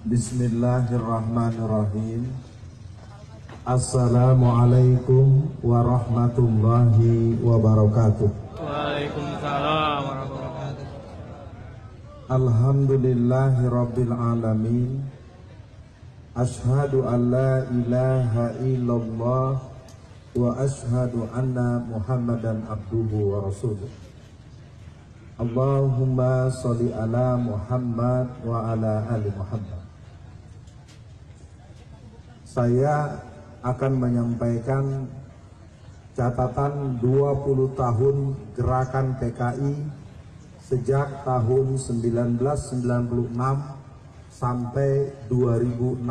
Bismillahirrahmanirrahim. Assalamualaikum warahmatullahi wabarakatuh. Waalaikumsalam warahmatullahi wabarakatuh. Alhamdulillahi rabbil alamin. Ashhadu an la ilaha illallah wa ashhadu anna Muhammadan abduhu wa rasuluh. Allahumma sholli ala Muhammad wa ala ali Muhammad. Saya akan menyampaikan catatan 20 tahun gerakan PKI sejak tahun 1996 sampai 2016.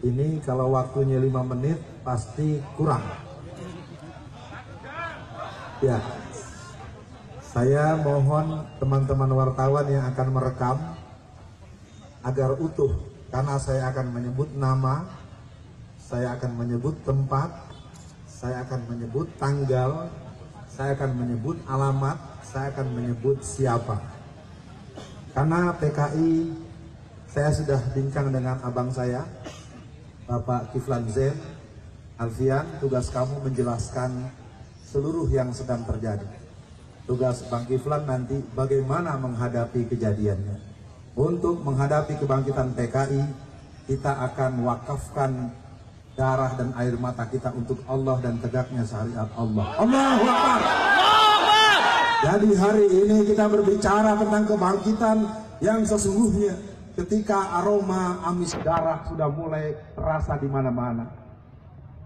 Ini kalau waktunya 5 menit pasti kurang. Ya, saya mohon teman-teman wartawan yang akan merekam agar utuh, karena saya akan menyebut nama, saya akan menyebut tempat, saya akan menyebut tanggal, saya akan menyebut alamat, saya akan menyebut siapa. Karena PKI, saya sudah bincang dengan abang saya, Bapak Kiflan Zain, Alfian, tugas kamu menjelaskan seluruh yang sedang terjadi. Tugas Bang Kiflan nanti bagaimana menghadapi kejadiannya. Untuk menghadapi kebangkitan PKI, kita akan wakafkan darah dan air mata kita untuk Allah dan tegaknya syariat Allah. Allahu Akbar. Jadi hari ini kita berbicara tentang kebangkitan yang sesungguhnya ketika aroma amis darah sudah mulai terasa di mana-mana.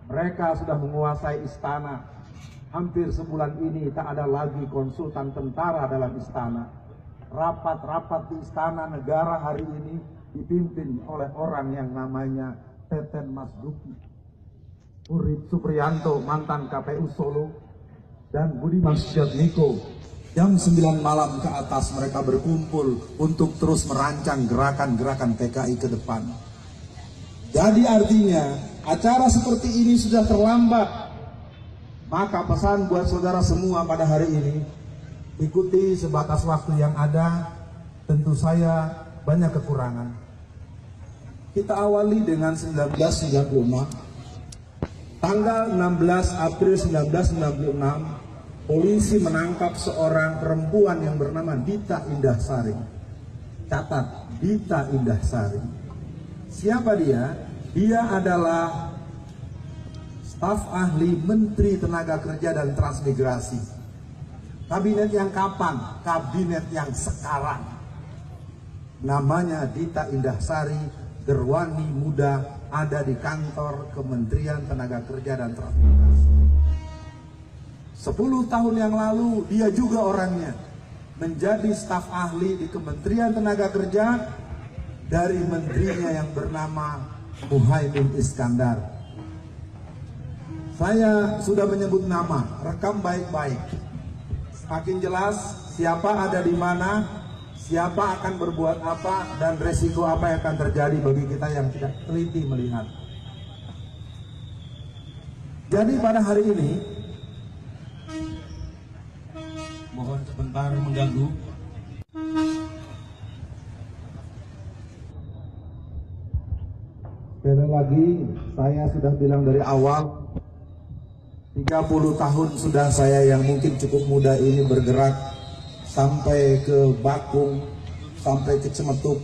Mereka sudah menguasai istana. Hampir sebulan ini tak ada lagi konsultan tentara dalam istana. Rapat-rapat di istana negara hari ini dipimpin oleh orang yang namanya Teten Mas Duki, Urip Supriyanto, mantan KPU Solo, dan Budiman Sujatmiko. Jam 9 malam ke atas mereka berkumpul untuk terus merancang gerakan-gerakan PKI ke depan. Jadi artinya acara seperti ini sudah terlambat. Maka pesan buat saudara semua pada hari ini, ikuti sebatas waktu yang ada. Tentu saya banyak kekurangan. Kita awali dengan 1996. Tanggal 16 April 1996, polisi menangkap seorang perempuan yang bernama Dita Indahsari. Catat, Dita Indahsari. Siapa dia? Dia adalah staf ahli Menteri Tenaga Kerja dan Transmigrasi. Kabinet yang kapan? Kabinet yang sekarang. Namanya Dita Indahsari, gerwani muda, ada di kantor Kementerian Tenaga Kerja dan Transmigrasi. 10 tahun yang lalu dia juga orangnya menjadi staf ahli di Kementerian Tenaga Kerja dari menterinya yang bernama Muhaimin Iskandar. Saya sudah menyebut nama, rekam baik-baik. Semakin jelas siapa ada di mana, siapa akan berbuat apa, dan resiko apa yang akan terjadi bagi kita yang tidak teliti melihat. Jadi pada hari ini, mohon sebentar mengganggu. Sekali lagi, saya sudah bilang dari awal, 30 tahun sudah saya yang mungkin cukup muda ini bergerak sampai ke Bakung, sampai ke Cemetuk,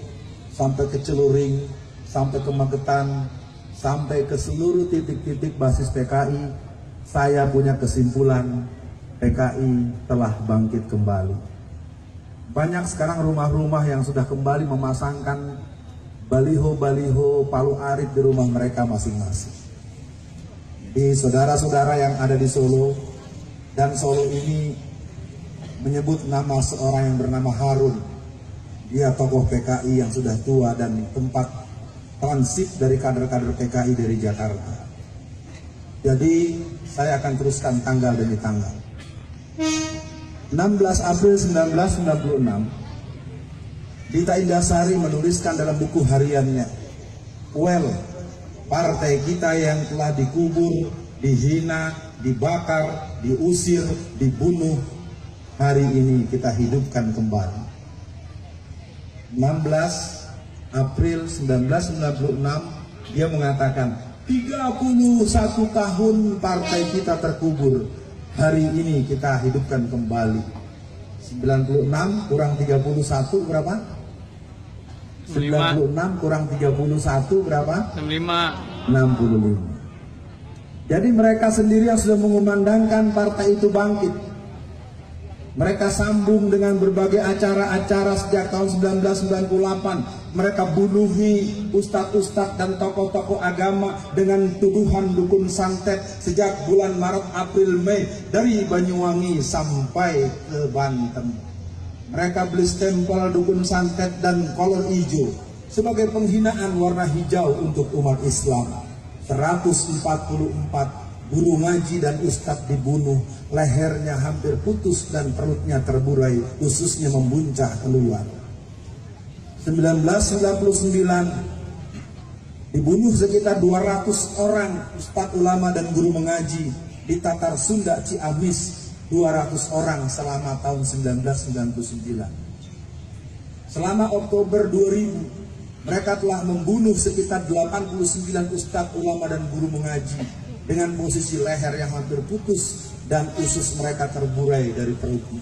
sampai ke Celuring, sampai ke Magetan, sampai ke seluruh titik-titik basis PKI. Saya punya kesimpulan, PKI telah bangkit kembali. Banyak sekarang rumah-rumah yang sudah kembali memasangkan baliho-baliho Palu Arit di rumah mereka masing-masing. Di saudara-saudara yang ada di Solo, dan Solo ini menyebut nama seorang yang bernama Harun. Dia tokoh PKI yang sudah tua dan tempat transit dari kader-kader PKI dari Jakarta. Jadi saya akan teruskan tanggal demi tanggal. 16 April 1996, Dita Indahsari menuliskan dalam buku hariannya, "Well, partai kita yang telah dikubur, dihina, dibakar, diusir, dibunuh, hari ini kita hidupkan kembali." 16 April 1996 dia mengatakan 31 tahun partai kita terkubur, hari ini kita hidupkan kembali. 96 kurang 31 berapa? 96 kurang 31 berapa? 65. Jadi mereka sendiri yang sudah mengumandangkan partai itu bangkit. Mereka sambung dengan berbagai acara-acara sejak tahun 1998. Mereka bunuhi ustadz-ustadz dan tokoh-tokoh agama dengan tuduhan dukun santet sejak bulan Maret, April, Mei, dari Banyuwangi sampai ke Banten. Mereka beli stempel dukun santet dan kolor hijau sebagai penghinaan warna hijau untuk umat Islam. 144 guru ngaji dan ustadz dibunuh, lehernya hampir putus dan perutnya terburai, ususnya membuncah keluar. 1999 dibunuh sekitar 200 orang ustadz ulama dan guru mengaji di Tatar Sunda Ciamis, 200 orang selama tahun 1999. Selama Oktober 2000 mereka telah membunuh sekitar 89 ustadz ulama dan guru mengaji dengan posisi leher yang hampir putus dan usus mereka terburai dari perutnya.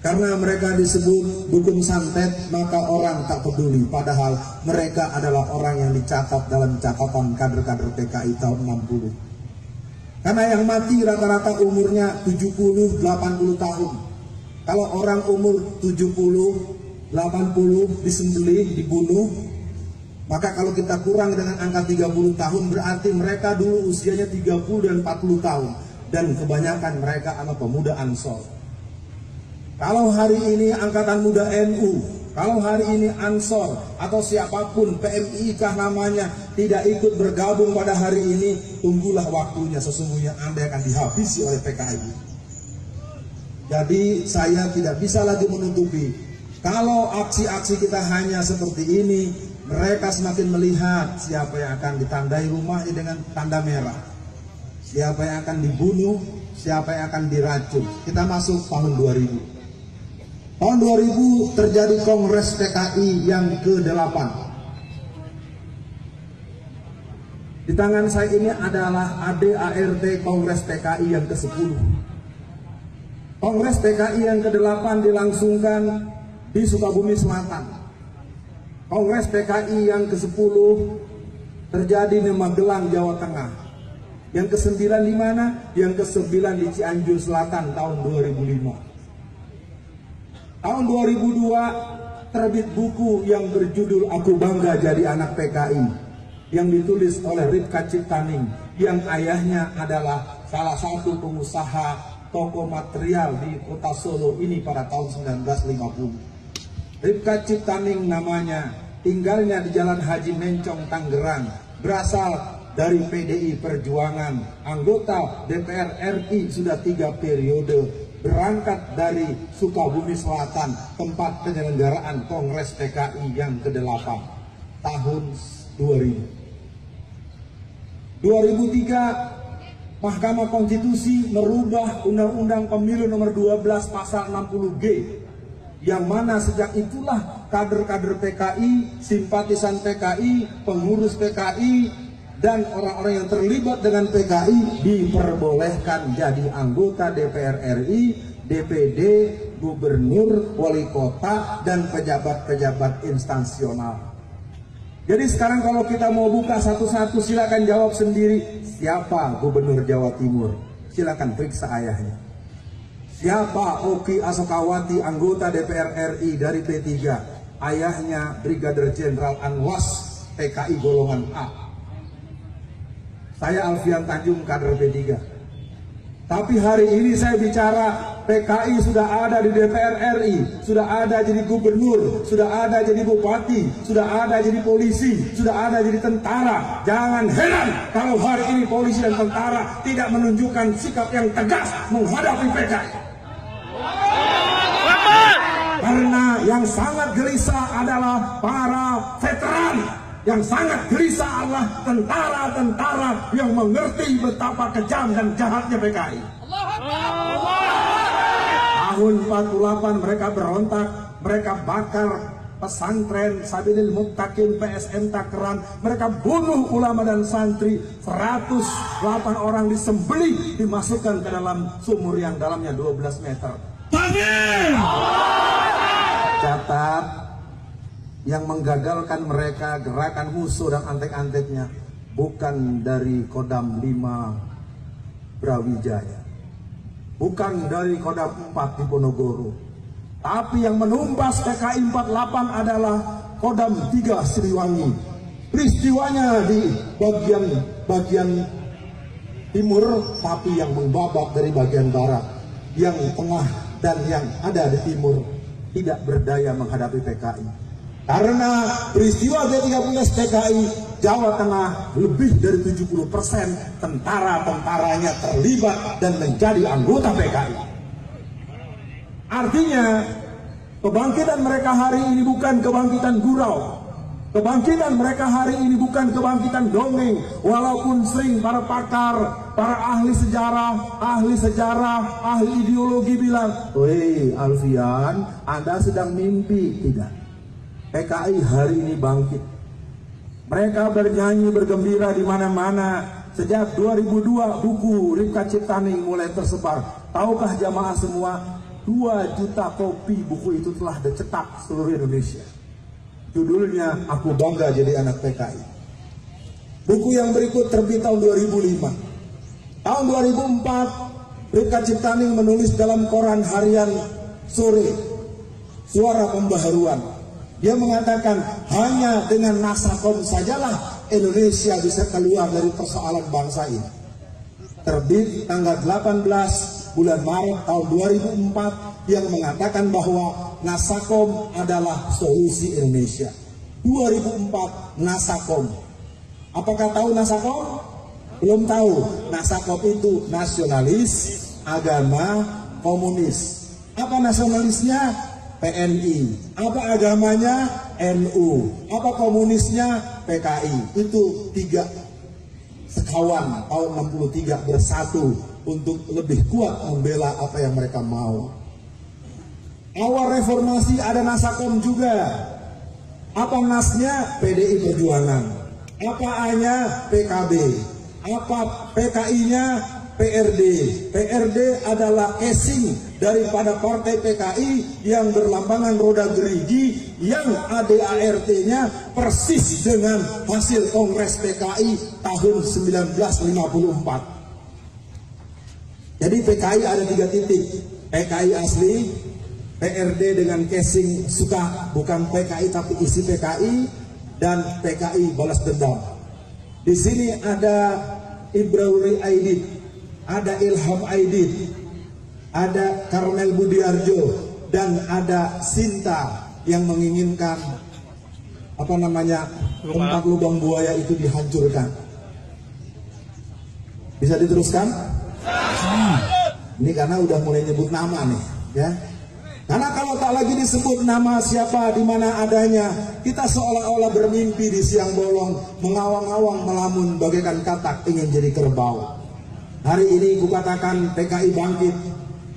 Karena mereka disebut dukun santet, maka orang tak peduli, padahal mereka adalah orang yang dicatat dalam catatan kader-kader PKI tahun 60. Karena yang mati rata-rata umurnya 70-80 tahun. Kalau orang umur 70-80 disembelih, dibunuh, maka kalau kita kurang dengan angka 30 tahun berarti mereka dulu usianya 30 dan 40 tahun. Dan kebanyakan mereka anak pemuda Ansor. Kalau hari ini Angkatan Muda NU, kalau hari ini Ansor atau siapapun PMI kah namanya tidak ikut bergabung pada hari ini, tunggulah waktunya, sesungguhnya Anda akan dihabisi oleh PKI. Jadi saya tidak bisa lagi menutupi, kalau aksi-aksi kita hanya seperti ini, mereka semakin melihat siapa yang akan ditandai rumahnya dengan tanda merah, siapa yang akan dibunuh, siapa yang akan diracun. Kita masuk tahun 2000. Tahun 2000 terjadi Kongres PKI yang ke-8. Di tangan saya ini adalah ADART Kongres PKI yang ke-10. Kongres PKI yang ke-8 dilangsungkan di Sukabumi Selatan. Kongres PKI yang ke-10 terjadi di Magelang, Jawa Tengah. Yang ke-9 di mana? Yang ke-9 di Cianjur Selatan tahun 2005. Tahun 2002 terbit buku yang berjudul Aku Bangga Jadi Anak PKI yang ditulis oleh Ripka Ciptaning yang ayahnya adalah salah satu pengusaha toko material di kota Solo ini pada tahun 1950. Ripka Ciptaning namanya, tinggalnya di Jalan Haji Mencong, Tangerang, berasal dari PDI Perjuangan, anggota DPR RI sudah 3 periode, berangkat dari Sukabumi Selatan, tempat penyelenggaraan Kongres PKI yang ke-8 tahun 2000. 2003 Mahkamah Konstitusi merubah Undang-Undang Pemilu nomor 12 pasal 60G, yang mana sejak itulah kader-kader PKI, simpatisan PKI, pengurus PKI, dan orang-orang yang terlibat dengan PKI diperbolehkan jadi anggota DPR RI, DPD, gubernur, wali kota, dan pejabat-pejabat instansional. Jadi sekarang kalau kita mau buka satu-satu, silakan jawab sendiri. Siapa gubernur Jawa Timur? Silakan periksa ayahnya. Siapa Oki Asokawati, anggota DPR RI dari P3? Ayahnya Brigadir Jenderal Anwas, PKI golongan A. Saya Alfian Tanjung, kader P3. Tapi hari ini saya bicara PKI sudah ada di DPR RI, sudah ada jadi gubernur, sudah ada jadi bupati, sudah ada jadi polisi, sudah ada jadi tentara. Jangan heran kalau hari ini polisi dan tentara tidak menunjukkan sikap yang tegas menghadapi PKI. Karena yang sangat gelisah adalah para veteran. Yang sangat gelisah adalah tentara-tentara yang mengerti betapa kejam dan jahatnya PKI. Tahun 48 mereka berontak, mereka bakar pesantren Sabilil Muttaqin PSM Takeran, mereka bunuh ulama dan santri, 108 orang disembelih, dimasukkan ke dalam sumur yang dalamnya 12 meter. Catat, yang menggagalkan mereka gerakan musuh dan antek-anteknya bukan dari Kodam 5 Brawijaya, bukan dari Kodam 4 di Ponorogo, tapi yang menumpas PKI 48 adalah Kodam 3 Siliwangi. Peristiwanya di bagian timur, tapi yang membabak dari bagian barat, yang tengah dan yang ada di timur tidak berdaya menghadapi PKI. Karena peristiwa G13 PKI, Jawa Tengah lebih dari 70% tentara-tentaranya terlibat dan menjadi anggota PKI. Artinya, kebangkitan mereka hari ini bukan kebangkitan gurau. Kebangkitan mereka hari ini bukan kebangkitan dongeng. Walaupun sering para pakar, para ahli sejarah, ahli ideologi bilang, "Woi Alfian, Anda sedang mimpi." Tidak. PKI hari ini bangkit. Mereka bernyanyi, bergembira di mana-mana. Sejak 2002 buku Rifka Ciptaning mulai tersebar. Tahukah jamaah semua, 2 juta kopi buku itu telah dicetak seluruh Indonesia. Judulnya Aku Bangga Jadi Anak PKI. Buku yang berikut terbit tahun 2005. Tahun 2004 Rifka Ciptaning menulis dalam koran harian Sore, Suara Pembaharuan. Dia mengatakan hanya dengan Nasakom sajalah Indonesia bisa keluar dari persoalan bangsa ini. Terbit tanggal 18 bulan Maret tahun 2004 yang mengatakan bahwa Nasakom adalah solusi Indonesia. 2004 Nasakom. Apakah tahu Nasakom? Belum tahu. Nasakom itu nasionalis, agama, komunis. Apa nasionalisnya? PNI. Apa agamanya? NU. Apa komunisnya? PKI. Itu 3 sekawan tahun 63 bersatu untuk lebih kuat membela apa yang mereka mau. Awal reformasi ada Nasakom juga. Apa nasnya? PDI Perjuangan. Apa A-nya? PKB. Apa PKI-nya? PRD. PRD adalah casing daripada partai PKI yang berlambangan roda gerigi, yang ADART-nya persis dengan hasil Kongres PKI tahun 1954. Jadi PKI ada 3 titik. PKI asli, PRD dengan casing suka bukan PKI tapi isi PKI, dan PKI balas dendam. Di sini ada Ibrahim Aidit, ada Ilham Aidit, ada Karmel Budiarjo, dan ada Sinta yang menginginkan tempat lubang buaya itu dihancurkan. Bisa diteruskan? Ini karena udah mulai nyebut nama nih, ya. Karena kalau tak lagi disebut nama siapa di mana adanya, kita seolah-olah bermimpi di siang bolong, mengawang-awang melamun bagaikan katak ingin jadi kerbau. Hari ini kukatakan PKI bangkit,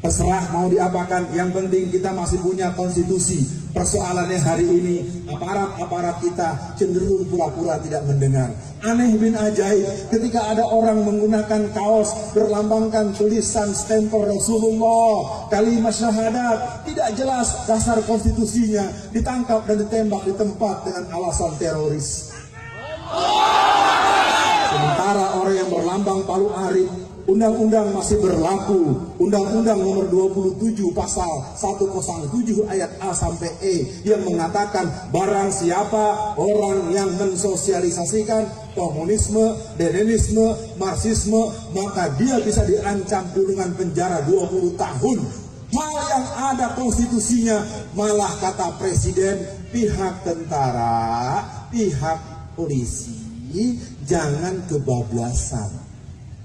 terserah mau diapakan, yang penting kita masih punya konstitusi. Persoalannya hari ini aparat-aparat kita cenderung pura-pura tidak mendengar. Aneh bin ajaib ketika ada orang menggunakan kaos berlambangkan tulisan stempel Rasulullah, kalimat syahadat, tidak jelas dasar konstitusinya, ditangkap dan ditembak di tempat dengan alasan teroris. Sementara orang yang berlambang Palu Arit, undang-undang masih berlaku. Undang-undang nomor 27 pasal 107 ayat A sampai E yang mengatakan barang siapa orang yang mensosialisasikan komunisme, leninisme, marxisme, maka dia bisa diancam kurungan penjara 20 tahun. Hal yang ada konstitusinya, malah kata presiden, pihak tentara, pihak polisi jangan kebablasan.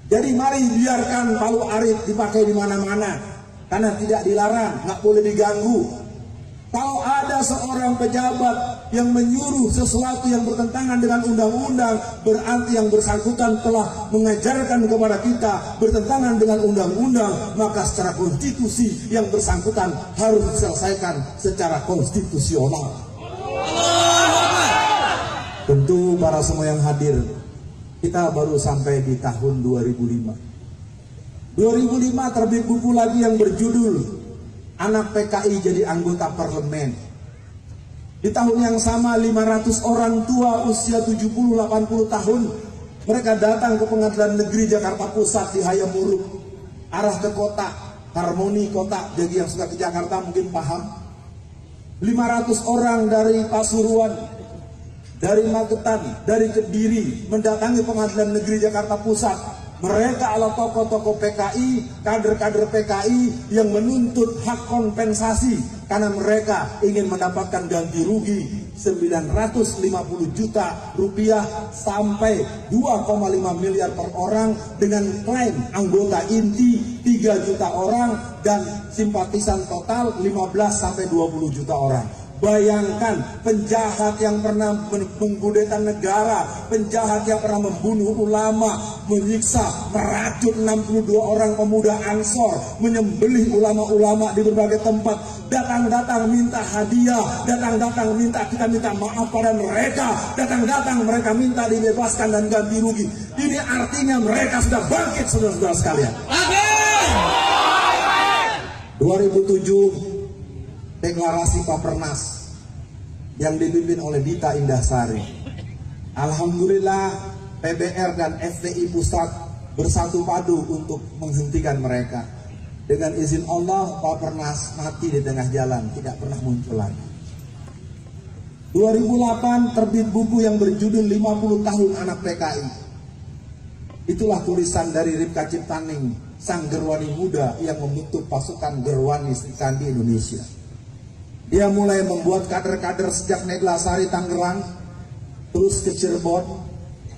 Jadi mari biarkan Palu Arit dipakai di mana-mana, karena tidak dilarang, nggak boleh diganggu. Kalau ada seorang pejabat yang menyuruh sesuatu yang bertentangan dengan undang-undang, berarti yang bersangkutan telah mengajarkan kepada kita bertentangan dengan undang-undang, maka secara konstitusi yang bersangkutan harus diselesaikan secara konstitusional. Tentu para semua yang hadir, kita baru sampai di tahun 2005. 2005 terbit buku lagi yang berjudul Anak PKI Jadi Anggota Parlemen. Di tahun yang sama 500 orang tua usia 70-80 tahun mereka datang ke Pengadilan Negeri Jakarta Pusat di Hayamuruk, arah ke kota, Harmoni kota. Jadi yang suka ke Jakarta mungkin paham. 500 orang dari Pasuruan, dari Magetan, dari Kediri mendatangi Pengadilan Negeri Jakarta Pusat. Mereka adalah tokoh-tokoh PKI, kader-kader PKI yang menuntut hak kompensasi karena mereka ingin mendapatkan ganti rugi 950 juta rupiah sampai 2,5 miliar per orang dengan klaim anggota inti 3 juta orang dan simpatisan total 15 sampai 20 juta orang. Bayangkan penjahat yang pernah mengkudeta negara, penjahat yang pernah membunuh ulama, menyiksa, meracun 62 orang pemuda Ansor, menyembelih ulama-ulama di berbagai tempat, datang-datang minta hadiah, datang-datang minta kita minta maaf pada mereka, datang-datang mereka minta dibebaskan dan ganti rugi. Ini artinya mereka sudah bangkit, saudara-saudara sekalian. 2007 deklarasi Papernas yang dipimpin oleh Dita Indahsari. Alhamdulillah PBR dan FPI Pusat bersatu padu untuk menghentikan mereka. Dengan izin Allah Papernas mati di tengah jalan, tidak pernah muncul lagi. 2008 terbit buku yang berjudul 50 tahun anak PKI. Itulah tulisan dari Ripka Ciptaning, sang gerwani muda yang membentuk pasukan gerwani Srikandi Indonesia. Dia mulai membuat kader-kader sejak Neglasari Tangerang, terus ke Cirebon,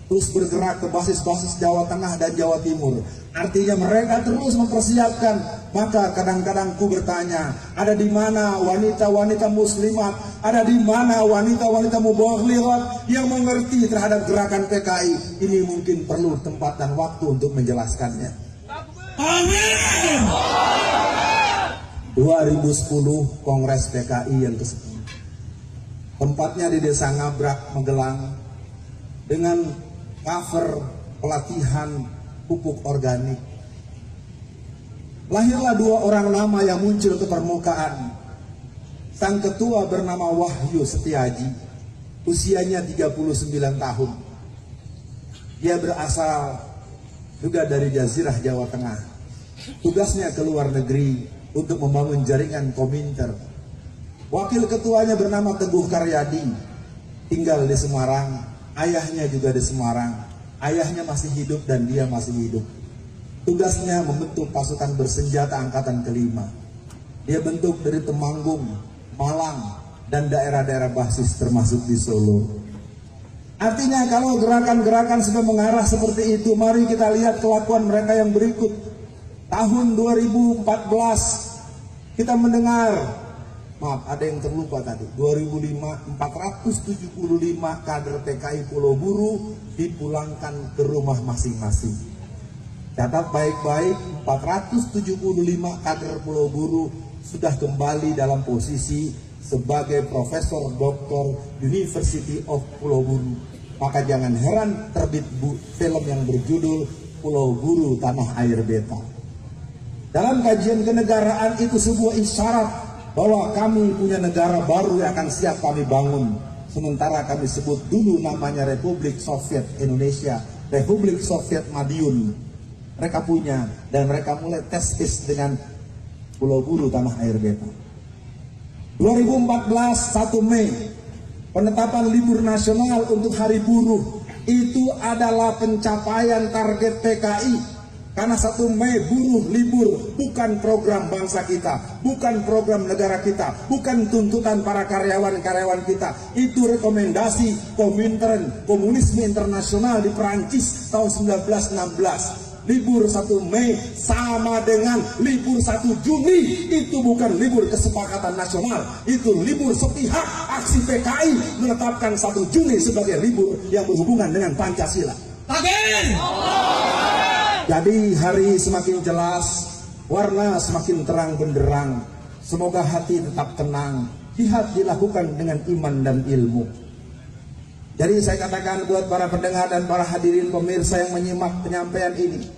terus bergerak ke basis-basis Jawa Tengah dan Jawa Timur. Artinya mereka terus mempersiapkan. Maka kadang-kadang ku bertanya, ada di mana wanita-wanita muslimat, ada di mana wanita-wanita mubalighah yang mengerti terhadap gerakan PKI? Ini mungkin perlu tempat dan waktu untuk menjelaskannya. Amin. 2010 Kongres PKI yang ke-10. Tempatnya di Desa Ngabrak, Magelang, dengan cover pelatihan pupuk organik. Lahirlah 2 orang nama yang muncul ke permukaan. Sang ketua bernama Wahyu Setiaji, usianya 39 tahun. Dia berasal juga dari Jazirah Jawa Tengah. Tugasnya ke luar negeri untuk membangun jaringan Kominter. Wakil ketuanya bernama Teguh Karyadi, tinggal di Semarang, ayahnya juga di Semarang. Ayahnya masih hidup dan dia masih hidup. Tugasnya membentuk pasukan bersenjata angkatan kelima. Dia bentuk dari Temanggung, Malang, dan daerah-daerah basis termasuk di Solo. Artinya kalau gerakan-gerakan sudah mengarah seperti itu, mari kita lihat kelakuan mereka yang berikut. Tahun 2014 kita mendengar, maaf ada yang terlupa tadi, 2005 475 kader PKI Pulau Buru dipulangkan ke rumah masing-masing. Catat baik-baik, 475 kader Pulau Buru sudah kembali dalam posisi sebagai Profesor Doktor University of Pulau Buru. Maka jangan heran terbit film yang berjudul Pulau Buru Tanah Air Beta. Dalam kajian kenegaraan itu sebuah isyarat bahwa kami punya negara baru yang akan siap kami bangun. Sementara kami sebut dulu namanya Republik Soviet Indonesia, Republik Soviet Madiun. Mereka punya dan mereka mulai tes dengan Pulau Buru Tanah Air Beta. 2014 1 Mei penetapan libur nasional untuk Hari Buruh itu adalah pencapaian target PKI. Karena 1 Mei buruh libur bukan program bangsa kita, bukan program negara kita, bukan tuntutan para karyawan-karyawan kita. Itu rekomendasi Komintern, Komunisme Internasional di Perancis tahun 1916. Libur 1 Mei sama dengan libur 1 Juni. Itu bukan libur kesepakatan nasional, itu libur sepihak. Aksi PKI menetapkan 1 Juni sebagai libur yang berhubungan dengan Pancasila. Amin. Jadi hari semakin jelas, warna semakin terang benderang. Semoga hati tetap tenang. Jihad dilakukan dengan iman dan ilmu. Jadi saya katakan buat para pendengar dan para hadirin pemirsa yang menyimak penyampaian ini,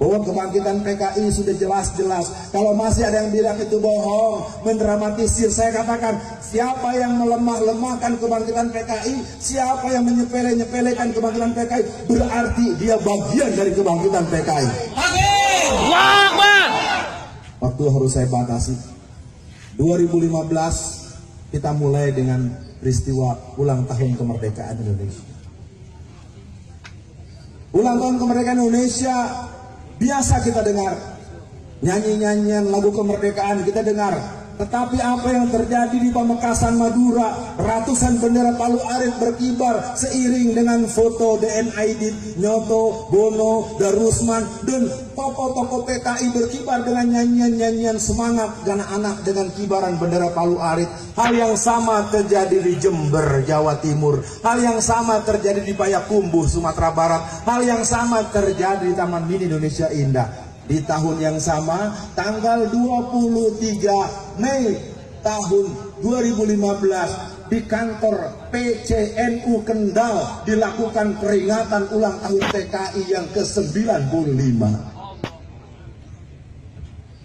bahwa kebangkitan PKI sudah jelas-jelas. Kalau masih ada yang bilang itu bohong, mendramatisir, saya katakan siapa yang melemah-lemahkan kebangkitan PKI, siapa yang menyepele-nyepelekan kebangkitan PKI, berarti dia bagian dari kebangkitan PKI. Waktu harus saya batasi. 2015 kita mulai dengan peristiwa ulang tahun kemerdekaan Indonesia. Ulang tahun kemerdekaan Indonesia biasa kita dengar, nyanyi-nyanyian lagu kemerdekaan kita dengar. Tetapi apa yang terjadi di Pamekasan Madura, ratusan bendera Palu Arit berkibar seiring dengan foto DN Aidit, Nyoto, Bono, Darusman, dan tokoh-tokoh PKI berkibar dengan nyanyian-nyanyian semangat dan anak dengan kibaran bendera Palu Arit. Hal yang sama terjadi di Jember, Jawa Timur. Hal yang sama terjadi di Payakumbuh, Sumatera Barat. Hal yang sama terjadi di Taman Mini Indonesia Indah. Di tahun yang sama, tanggal 23 Mei tahun 2015 di kantor PCNU Kendal dilakukan peringatan ulang tahun PKI yang ke-95.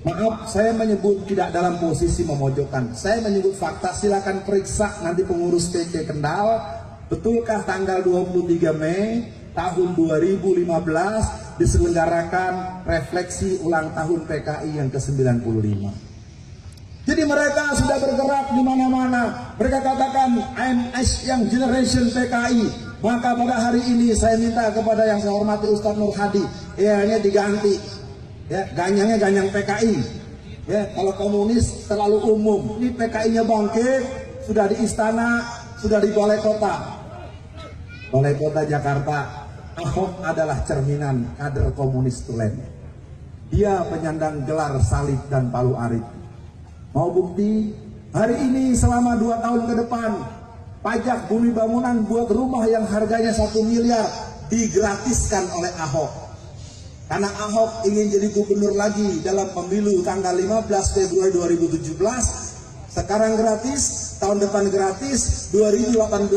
Maaf, saya menyebut tidak dalam posisi memojokkan. Saya menyebut fakta, silakan periksa nanti pengurus PC Kendal. Betulkah tanggal 23 Mei tahun 2015 diselenggarakan refleksi ulang tahun PKI yang ke-95. Jadi mereka sudah bergerak di mana-mana. Mereka katakan I'm Young Generation PKI. Maka pada hari ini saya minta kepada yang saya hormati Ustadz Nur Hadi, ya diganti. Ya, ganyangnya ganyang PKI. Ya, kalau komunis terlalu umum. Ini PKI-nya bangkit, sudah di istana, sudah di Balai Kota. Balai Kota Jakarta. Ahok adalah cerminan kader komunis tulen. Dia penyandang gelar salib dan Palu Arit. Mau bukti? Hari ini selama 2 tahun ke depan, pajak bumi bangunan buat rumah yang harganya 1 miliar digratiskan oleh Ahok. Karena Ahok ingin jadi gubernur lagi dalam pemilu tanggal 15 Februari 2017. Sekarang gratis, tahun depan gratis, 2018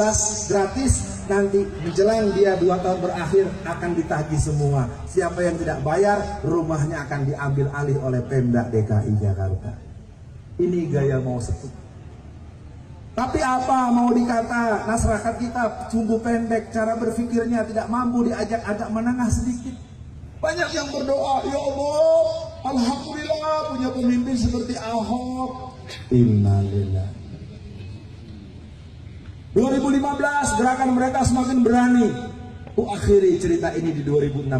gratis. Nanti menjelang dia 2 tahun berakhir akan ditagih semua. Siapa yang tidak bayar, rumahnya akan diambil alih oleh Pemda DKI Jakarta. Ini gaya mau sekut. Tapi apa mau dikata, masyarakat kita sumbu pendek, cara berpikirnya tidak mampu diajak-ajak menengah sedikit. Banyak yang berdoa, ya Allah, alhamdulillah punya pemimpin seperti Ahok. Innalillah. 2015 gerakan mereka semakin berani. Akhiri cerita ini di 2016.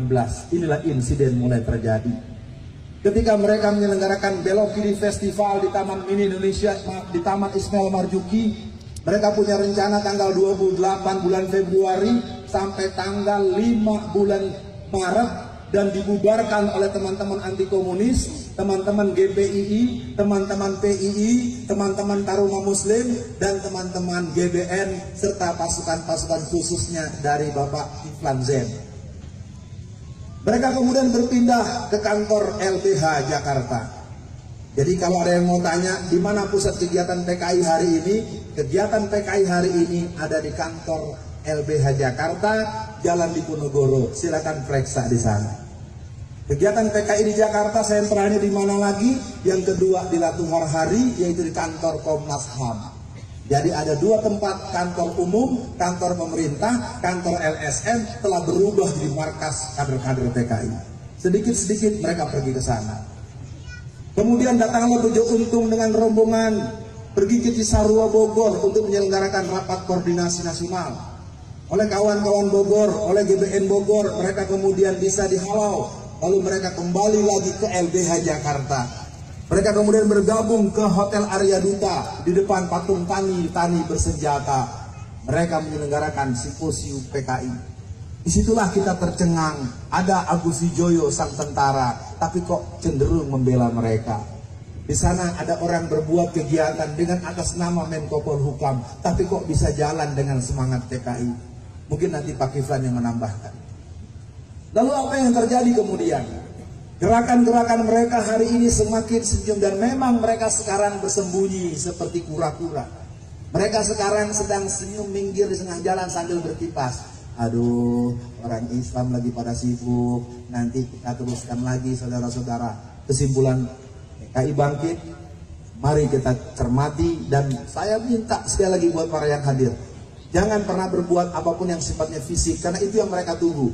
Inilah insiden mulai terjadi. Ketika mereka menyelenggarakan Belok Kiri Festival di Taman Mini Indonesia, di Taman Ismail Marzuki, mereka punya rencana tanggal 28 bulan Februari sampai tanggal 5 bulan Maret dan dibubarkan oleh teman-teman anti komunis, teman-teman GPII, teman-teman PII, teman-teman Taruna Muslim, dan teman-teman GBN, serta pasukan-pasukan khususnya dari Bapak Kiflan Zen. Mereka kemudian berpindah ke kantor LBH Jakarta. Jadi kalau ada yang mau tanya, di mana pusat kegiatan PKI hari ini? Kegiatan PKI hari ini ada di kantor LBH Jakarta, Jalan Diponegoro. Silakan periksa di sana. Kegiatan PKI di Jakarta sentralnya di mana lagi? Yang kedua di Latuhar Hari, yaitu di kantor Komnas HAM. Jadi ada 2 tempat kantor umum, kantor pemerintah, kantor LSM telah berubah jadi markas kader-kader PKI. Sedikit-sedikit mereka pergi ke sana. Kemudian datanglah Bejo Untung dengan rombongan pergi ke Cisarua Bogor untuk menyelenggarakan rapat koordinasi nasional. Oleh kawan-kawan Bogor, oleh GBN Bogor, mereka kemudian bisa dihalau. Lalu mereka kembali lagi ke LBH Jakarta. Mereka kemudian bergabung ke Hotel Arya Duta di depan patung tani bersenjata. Mereka menyelenggarakan simposium PKI. Disitulah kita tercengang. Ada Agus Wijoyo sang tentara, tapi kok cenderung membela mereka. Di sana ada orang berbuat kegiatan dengan atas nama Menko Polhukam, tapi kok bisa jalan dengan semangat PKI. Mungkin nanti Pak Kiflan yang menambahkan. Lalu apa yang terjadi kemudian? Gerakan-gerakan mereka hari ini semakin senyum dan memang mereka sekarang bersembunyi seperti kura-kura. Mereka sekarang sedang senyum minggir di tengah jalan sambil berkipas. Aduh, orang Islam lagi pada sibuk. Nanti kita teruskan lagi, saudara-saudara. Kesimpulan PKI Bangkit, mari kita cermati. Dan saya minta sekali lagi buat para yang hadir, jangan pernah berbuat apapun yang sifatnya fisik, karena itu yang mereka tunggu.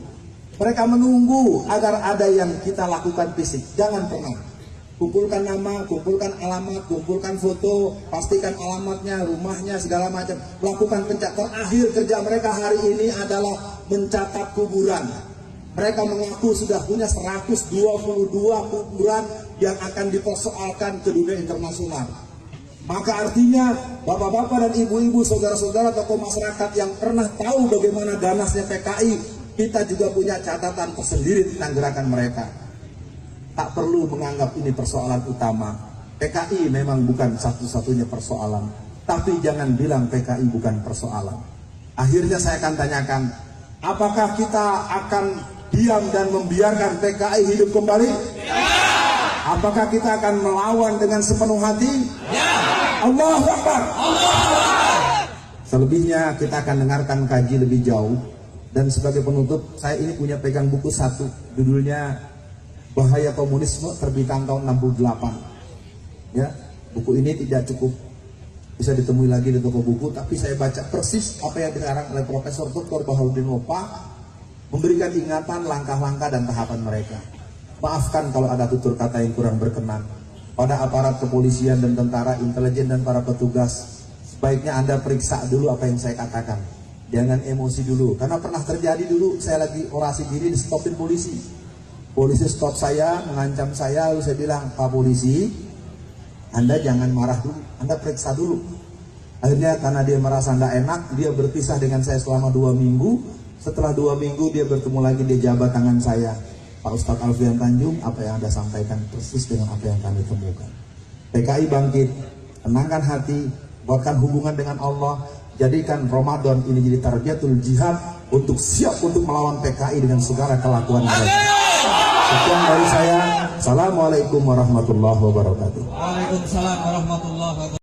Mereka menunggu agar ada yang kita lakukan fisik. Jangan pernah. Kumpulkan nama, kumpulkan alamat, kumpulkan foto, pastikan alamatnya, rumahnya, segala macam. Lakukan pencatatan. Akhir kerja mereka hari ini adalah mencatat kuburan. Mereka mengaku sudah punya 122 kuburan yang akan dipersoalkan ke dunia internasional. Maka artinya bapak-bapak dan ibu-ibu, saudara-saudara, tokoh masyarakat yang pernah tahu bagaimana ganasnya PKI, kita juga punya catatan tersendiri tentang gerakan mereka. Tak perlu menganggap ini persoalan utama. PKI memang bukan satu-satunya persoalan, tapi jangan bilang PKI bukan persoalan. Akhirnya saya akan tanyakan, apakah kita akan diam dan membiarkan PKI hidup kembali? Apakah kita akan melawan dengan sepenuh hati? Allahu Akbar. Selebihnya kita akan dengarkan kaji lebih jauh. Dan sebagai penutup, saya ini punya pegang buku satu, judulnya Bahaya Komunisme, terbitan tahun 68. Ya, buku ini tidak cukup bisa ditemui lagi di toko buku, tapi saya baca persis apa yang dikarang oleh Profesor Dr. Baharudin Lopa, memberikan ingatan langkah-langkah dan tahapan mereka. Maafkan kalau ada tutur kata yang kurang berkenan. Pada aparat kepolisian dan tentara, intelijen dan para petugas, sebaiknya Anda periksa dulu apa yang saya katakan. Jangan emosi dulu, karena pernah terjadi dulu saya lagi orasi diri, di-stopin polisi. Polisi stop saya, mengancam saya, lalu saya bilang, Pak Polisi, Anda jangan marah dulu, Anda periksa dulu. Akhirnya karena dia merasa tidak enak, dia berpisah dengan saya selama 2 minggu. Setelah 2 minggu dia bertemu lagi, dia jabat tangan saya. Pak Ustadz Alfian Tanjung, apa yang Anda sampaikan persis dengan apa yang kami temukan. PKI Bangkit, tenangkan hati, buatkan hubungan dengan Allah, jadikan Ramadan ini jadi tarbiyatul jihad untuk siap untuk melawan PKI dengan segala kelakuan mereka. Sekian dari saya. Assalamualaikum warahmatullahi wabarakatuh. Waalaikumsalam warahmatullahi wabarakatuh.